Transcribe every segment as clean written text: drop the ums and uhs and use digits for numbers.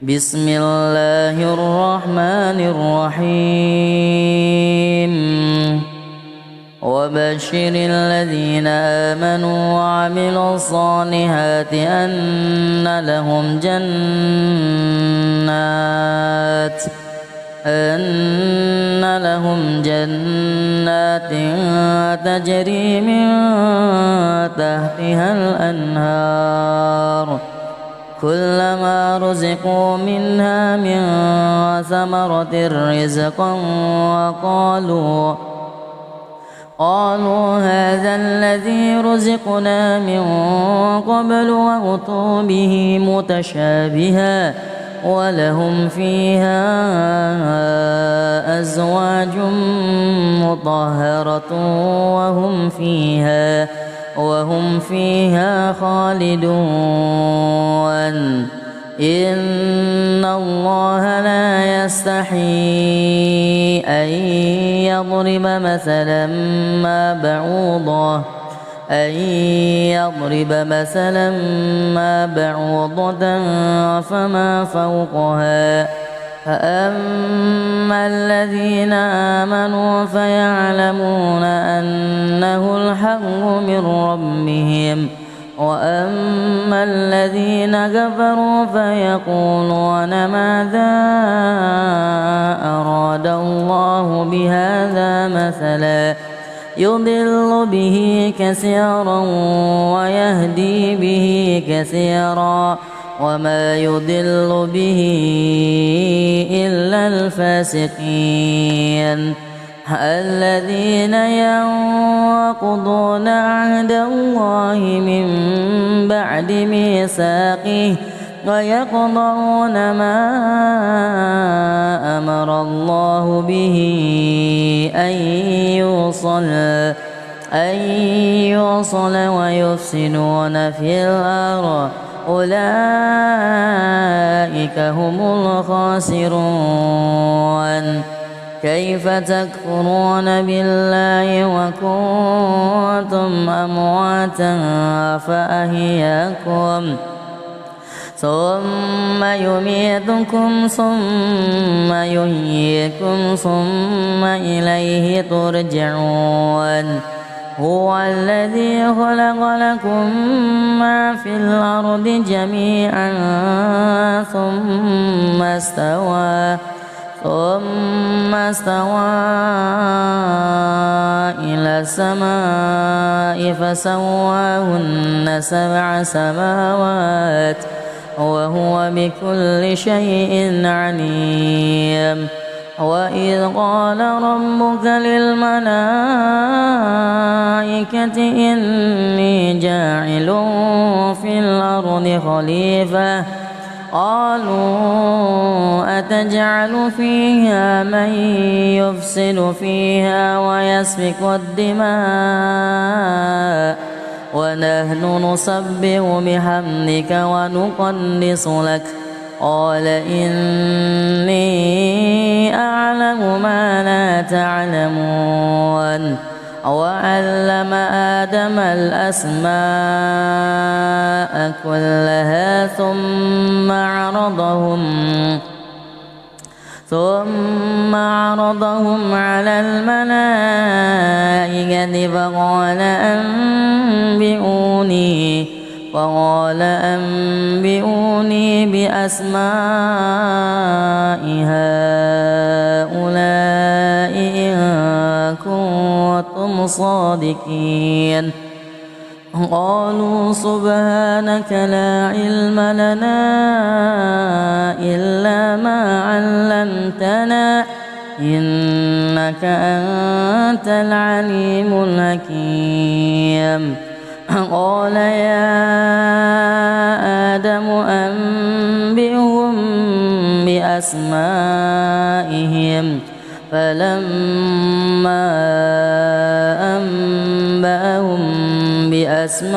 بسم الله الرحمن الرحيم وبشر الذين آمنوا وعملوا الصالحات أن لهم جنات تجري من تحتها الأنهار كلما رزقوا منها من ثمرة رزقا قالوا هذا الذي رزقنا من قبل وأتوا به متشابها ولهم فيها أزواج مطهرة وهم فيها خالدون إن الله لا يستحيي أن يضرب مثلا ما بعوضة فما فوقها فأما الذين آمنوا فيعلمون أنه الحق من ربهم وأما الذين كفروا فيقولون ماذا أراد الله بهذا مثلا يضل به كثيرا ويهدي به كثيرا وما يضل به إلا الفاسقين الذين ينقضون عهد الله من بعد ميثاقه ويقطعون ما أمر الله به أن يوصل ويفسدون في الأرض أولئك هم الخاسرون كيف تكفرون بالله وكنتم أمواتا فأحياكم ثم يميتكم ثم يحييكم ثم إليه ترجعون هو الذي خلق لكم ما في الأرض جميعا ثم استوى إلى السماء فسواهن 7 سماوات وهو بكل شيء عليم وإذ قال ربك للملائكة إني جاعل في الأرض خليفة قالوا أتجعل فيها من يفسد فيها ويسفك الدماء ونحن نسبح بحمدك ونقدس لك قال إني أعلم ما لا تعلمون وعلم آدم الأسماء كلها ثم عرضهم على الملائكة فقال أنبئوني بأسماء هؤلاء إن كنتم صادقين قالوا سبحانك لا علم لنا إلا ما علمتنا إنك أنت العليم الحكيم قال يا آدم أنبئهم بأسمائهم فلما أنبأهم بأسمائهم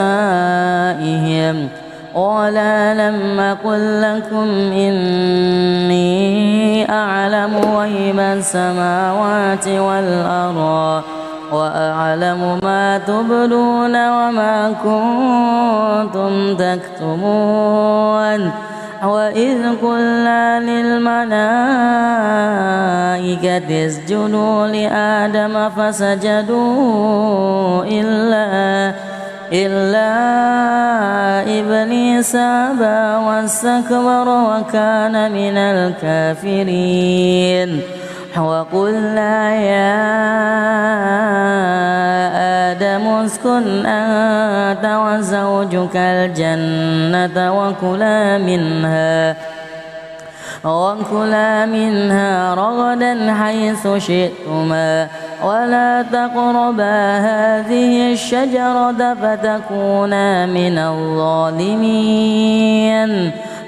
قال لم أقل لكم إني أعلم غيب السماوات والأرض وأعلم ما تبدون وما كنتم تكتمون وإذ قلنا للملائكة اسجدوا لآدم فسجدوا إلا إبليس أبى واستكبر وكان من الكافرين وقلنا يا آدم اسكن أنت وزوجك الجنة وكلا منها رغدا حيث شئتما ولا تقربا هذه الشجرة فتكونا من الظالمين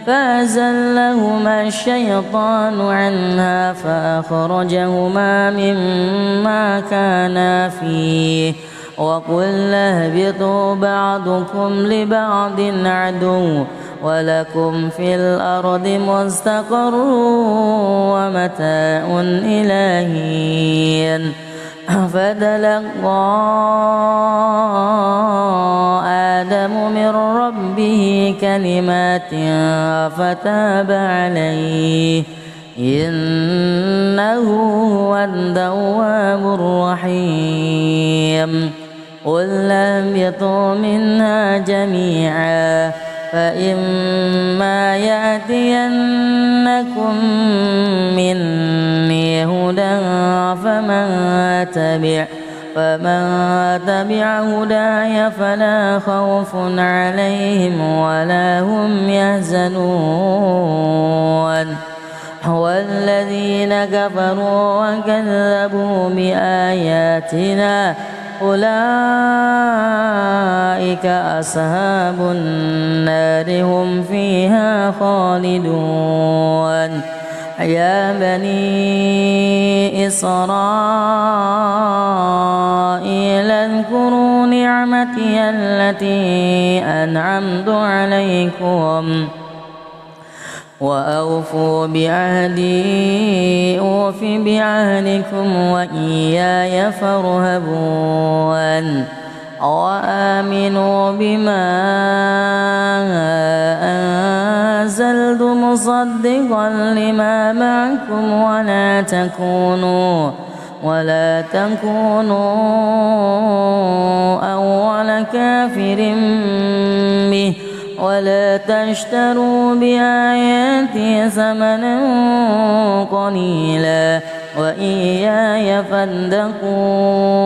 فأزلهما الشيطان عنها فأخرجهما مما كانا فيه وقلنا اهبطوا بعضكم لبعض عدو ولكم في الأرض مستقر ومتاع إلى حين فتلقى آدم من ربه كلمات فتاب عليه إنه هو التواب الرحيم قلنا اهبطوا منها جميعا فإما يأتينكم مني هدى فمن تبع هداي فلا خوف عليهم ولا هم يحزنون والذين كفروا وكذبوا بآياتنا أولئك أصحاب النار هم فيها خالدون يا بني إسرائيل اذكروا نعمتي التي أنعمت عليكم وأوفوا بعهدي أوف بعهدكم وإياي فارهبون وآمنوا بما أنزلت مصدقا لما معكم ولا تكونوا أول كافر به ولا تشتروا بآياتي ثمنا قليلا وإياي فاتقون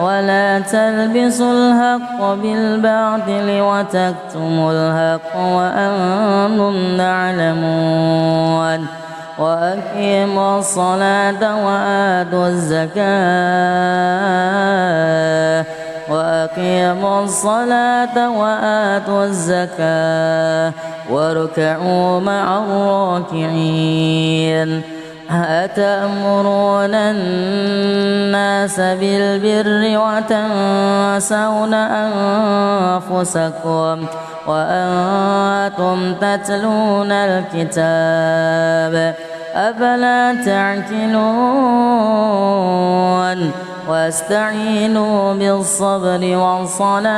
ولا تلبسوا الحق بالباطل وتكتموا الحق وأنتم تعلمون وأقيموا الصلاة وآتوا الزكاة واركعوا مع الراكعين أتأمرون الناس بالبر وتنسون أنفسكم وأنتم تتلون الكتاب أفلا تعقلون واستعينوا بالصبر والصلاة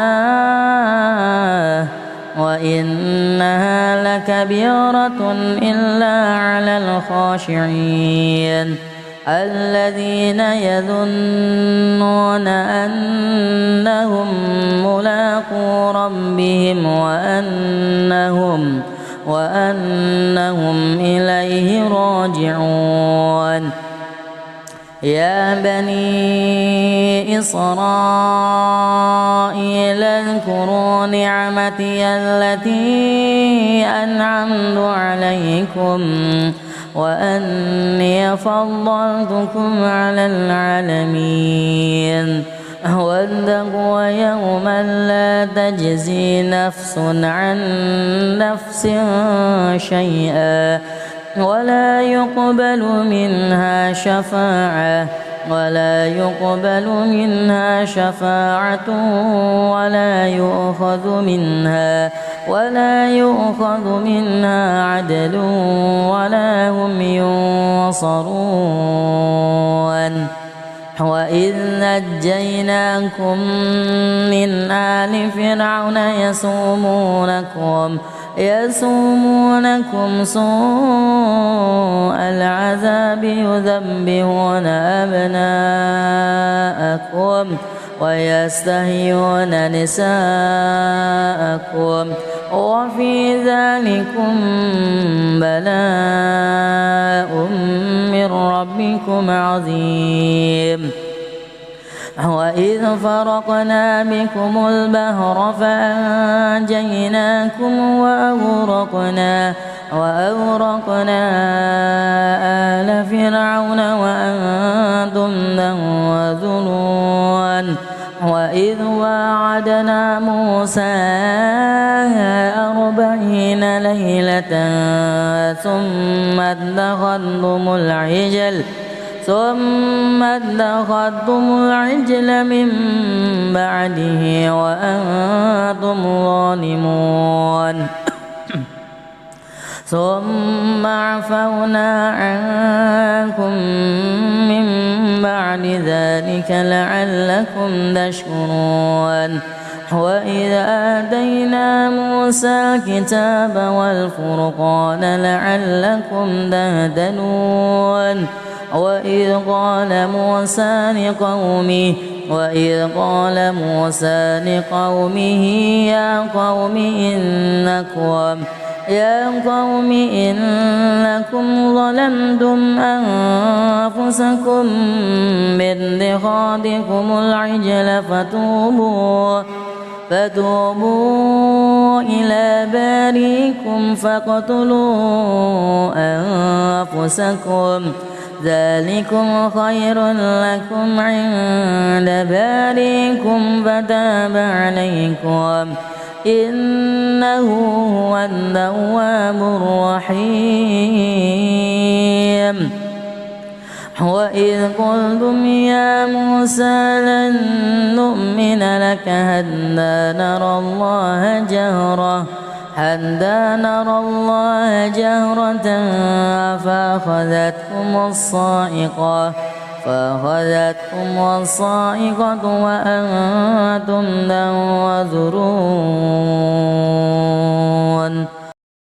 وإنها لكبيرة إلا على الخاشعين الذين يظنون أنهم ملاقو ربهم وأنهم إليه راجعون يا بني إسرائيل اذكروا نعمتي التي أنعمت عليكم وأني فضلتكم على العالمين واتقوا يوما لا تجزي نفس عن نفس شيئا ولا يقبل منها شفاعة ولا يؤخذ منها عدل ولا هم ينصرون وإذ نجيناكم من آل فرعون يسومونكم سوء العذاب يذبحون أبناءكم ويستحيون نساءكم وفي ذلكم بلاء من ربكم عظيم. وإذ فرقنا بكم البحر فأنجيناكم وأغرقنا آل فرعون وأنتم تنظرون. وإذ واعدنا موسى 40 ليلة ثم اتخذتم العجل من بعده وأنتم ظالمون. ثم عفونا عنكم من بعد ذلك لعلكم تشكرون. وإذ آتينا موسى الكتاب والفرقان لعلكم تهتدون. وإذ قال موسى لقومه يا قوم إنكم ظلمتم أنفسكم باتخاذكم العجل فتوبوا إلى بارئكم فاقتلوا أنفسكم ذلكم خير لكم عند بارئكم فتاب عليكم إنه هو التواب الرحيم. وإذ قلتم يا موسى لن نؤمن لك حتى نرى الله جهرة فأخذتكم الصاعقة وأنتم تنظرون.